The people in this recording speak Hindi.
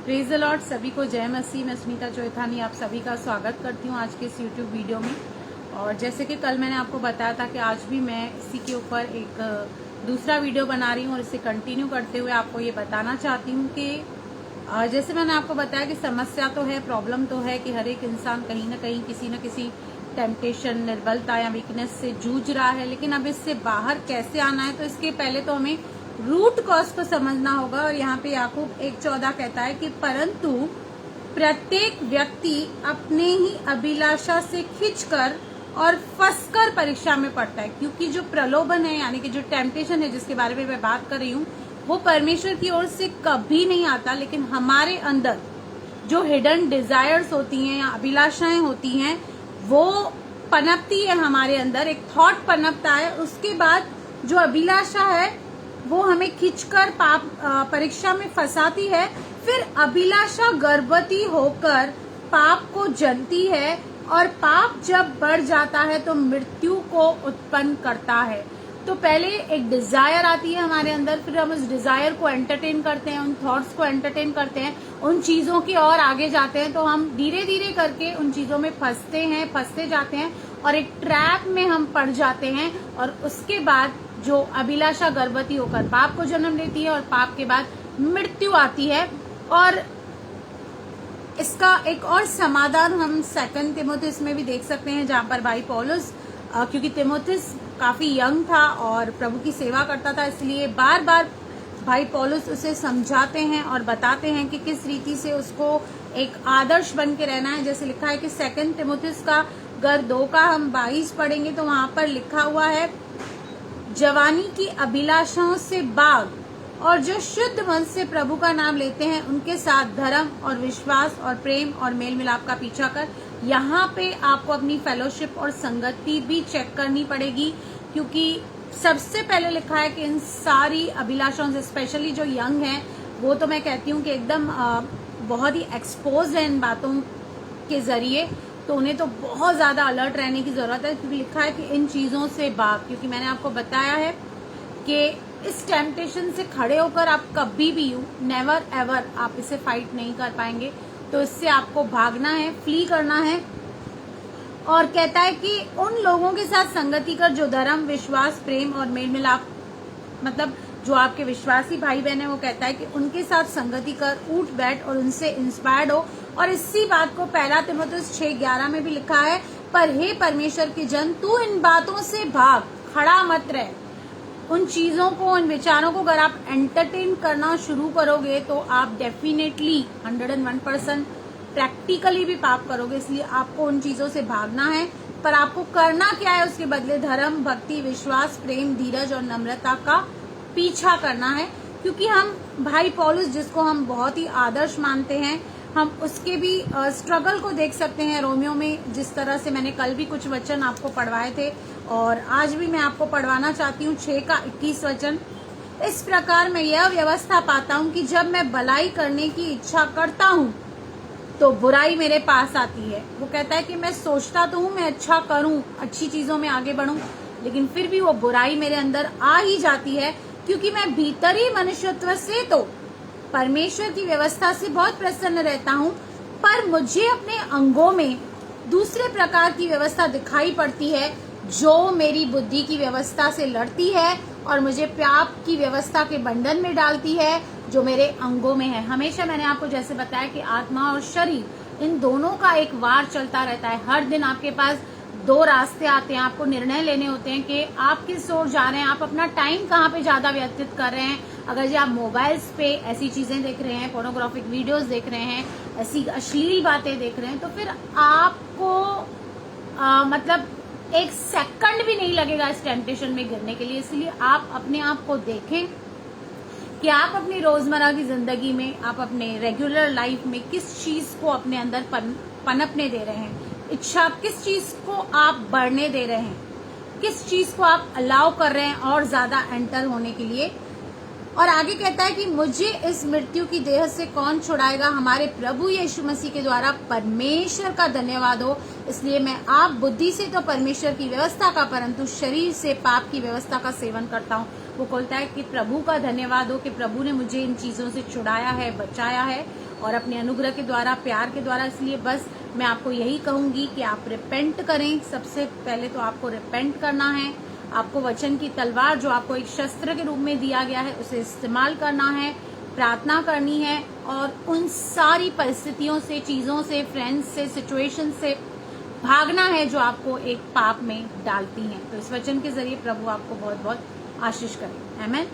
Praise the Lord. सभी को जय मसीह। मैं सुनीता चौथानी आप सभी का स्वागत करती हूँ आज के इस यूट्यूब वीडियो में। और जैसे कि कल मैंने आपको बताया था कि आज भी मैं इसी के ऊपर एक दूसरा वीडियो बना रही हूँ और इसे कंटिन्यू करते हुए आपको ये बताना चाहती हूँ कि जैसे मैंने आपको बताया कि समस्या तो है, प्रॉब्लम तो है कि हर एक इंसान कहीं ना कहीं किसी न किसी टेम्पटेशन, निर्बलता या वीकनेस से जूझ रहा है। लेकिन अब इससे बाहर कैसे आना है, तो इसके पहले तो हमें रूट कॉज को समझना होगा। और यहाँ पे याकूब 1:14 कहता है कि परंतु प्रत्येक व्यक्ति अपने ही अभिलाषा से खिंचकर और फंसकर परीक्षा में पड़ता है, क्योंकि जो प्रलोभन है यानी कि जो टेम्पटेशन है जिसके बारे में मैं बात कर रही हूँ वो परमेश्वर की ओर से कभी नहीं आता। लेकिन हमारे अंदर जो हिडन डिजायर्स होती हैं या अभिलाषाएं होती हैं वो पनपती है हमारे अंदर, एक थॉट पनपता है। उसके बाद जो अभिलाषा है वो हमें खींचकर पाप परीक्षा में फंसाती है। फिर अभिलाषा गर्भवती होकर पाप को जनती है और पाप जब बढ़ जाता है तो मृत्यु को उत्पन्न करता है। तो पहले एक डिजायर आती है हमारे अंदर, फिर हम उस डिजायर को एंटरटेन करते हैं, उन थॉट्स को एंटरटेन करते हैं, उन चीजों की ओर आगे जाते हैं। तो हम धीरे धीरे करके उन चीजों में फंसते जाते हैं और एक ट्रैप में हम पड़ जाते हैं। और उसके बाद जो अभिलाषा गर्भवती होकर पाप को जन्म लेती है और पाप के बाद मृत्यु आती है। और इसका एक और समाधान हम 2 तिमोथियुस में भी देख सकते हैं, जहां पर भाई पौलुस, क्योंकि तिमोथियुस काफी यंग था और प्रभु की सेवा करता था, इसलिए बार बार भाई पौलुस उसे समझाते हैं और बताते हैं कि किस रीति से उसको एक आदर्श बन के रहना है। जैसे लिखा है कि 2 तिमोथियुस का अगर 2 का हम 22 पढ़ेंगे तो वहां पर लिखा हुआ है, जवानी की अभिलाषाओं से भाग और जो शुद्ध मन से प्रभु का नाम लेते हैं उनके साथ धर्म और विश्वास और प्रेम और मेल मिलाप का पीछा कर। यहाँ पे आपको अपनी फेलोशिप और संगति भी चेक करनी पड़ेगी, क्योंकि सबसे पहले लिखा है कि इन सारी अभिलाषाओं से, स्पेशली जो यंग हैं वो तो मैं कहती हूँ कि एकदम बहुत ही एक्सपोज है इन बातों के जरिए, तो उन्हें तो बहुत ज्यादा अलर्ट रहने की जरूरत है। क्योंकि लिखा है कि इन चीजों से भाग, क्योंकि मैंने आपको बताया है कि इस टेम्पटेशन से खड़े होकर आप कभी भी नेवर एवर आप इसे फाइट नहीं कर पाएंगे। तो इससे आपको भागना है, फ्ली करना है। और कहता है कि उन लोगों के साथ संगति कर जो धर्म, विश्वास, प्रेम और मेल मिलाप, मतलब जो आपके विश्वासी भाई बहन है, वो कहता है कि उनके साथ संगति कर, उठ बैठ और उनसे इंस्पायर्ड हो। और इसी बात को 1 तिमोथियुस 6:11 में भी लिखा है, पर हे परमेश्वर के जन, तू इन बातों से भाग, खड़ा मत रह। उन चीजों को, उन विचारों को अगर आप एंटरटेन करना शुरू करोगे तो आप डेफिनेटली 101% प्रैक्टिकली भी पाप करोगे। इसलिए आपको उन चीजों से भागना है। पर आपको करना क्या है, उसके बदले धर्म, भक्ति, विश्वास, प्रेम, धीरज और नम्रता का पीछा करना है। क्योंकि हम भाई पौलुस, जिसको हम बहुत ही आदर्श मानते हैं, हम उसके भी स्ट्रगल को देख सकते हैं रोमियो में। जिस तरह से मैंने कल भी कुछ वचन आपको पढ़वाए थे और आज भी मैं आपको पढ़वाना चाहती हूँ 6 का 21 वचन। इस प्रकार मैं यह व्यवस्था पाता हूँ कि जब मैं भलाई करने की इच्छा करता हूँ तो बुराई मेरे पास आती है। वो कहता है कि मैं सोचता तो हूँ मैं अच्छा करूँ, अच्छी चीजों में आगे बढ़ूं, लेकिन फिर भी वो बुराई मेरे अंदर आ ही जाती है, क्योंकि मैं भीतरी मनुष्यत्व से तो परमेश्वर की व्यवस्था से बहुत प्रसन्न रहता हूँ, पर मुझे अपने अंगों में दूसरे प्रकार की व्यवस्था दिखाई पड़ती है जो मेरी बुद्धि की व्यवस्था से लड़ती है और मुझे पाप की व्यवस्था के बंधन में डालती है जो मेरे अंगों में है। हमेशा मैंने आपको जैसे बताया कि आत्मा और शरीर, इन दोनों का एक वार चलता रहता है। हर दिन आपके पास 2 रास्ते आते हैं, आपको निर्णय लेने होते हैं कि आप किस ओर जा रहे हैं, आप अपना टाइम कहाँ पे ज्यादा व्यतीत कर रहे हैं। अगर जो आप मोबाइल्स पे ऐसी चीजें देख रहे हैं, पोर्नोग्राफिक वीडियोस देख रहे हैं, ऐसी अश्लील बातें देख रहे हैं, तो फिर आपको मतलब 1 सेकंड भी नहीं लगेगा इस टेम्पटेशन में गिरने के लिए। इसलिए आप अपने आप को देखें कि आप अपनी रोजमर्रा की जिंदगी में, आप अपने रेगुलर लाइफ में किस चीज को अपने अंदर पनपने दे रहे हैं, इच्छा किस चीज को आप बढ़ने दे रहे हैं, किस चीज को आप अलाउ कर रहे हैं और ज्यादा एंटर होने के लिए। और आगे कहता है कि मुझे इस मृत्यु की देह से कौन छुड़ाएगा, हमारे प्रभु यीशु मसीह के द्वारा परमेश्वर का धन्यवाद हो। इसलिए मैं आप बुद्धि से तो परमेश्वर की व्यवस्था का, परंतु शरीर से पाप की व्यवस्था का सेवन करता हूँ। वो बोलता है कि प्रभु का धन्यवाद हो कि प्रभु ने मुझे इन चीजों से छुड़ाया है, बचाया है और अपने अनुग्रह के द्वारा, प्यार के द्वारा। इसलिए बस मैं आपको यही कहूंगी कि आप रिपेंट करें। सबसे पहले तो आपको रिपेंट करना है, आपको वचन की तलवार जो आपको एक शस्त्र के रूप में दिया गया है उसे इस्तेमाल करना है, प्रार्थना करनी है और उन सारी परिस्थितियों से, चीजों से, फ्रेंड्स से, सिचुएशन से भागना है जो आपको एक पाप में डालती हैं। तो इस वचन के जरिए प्रभु आपको बहुत बहुत आशीष करे। आमीन।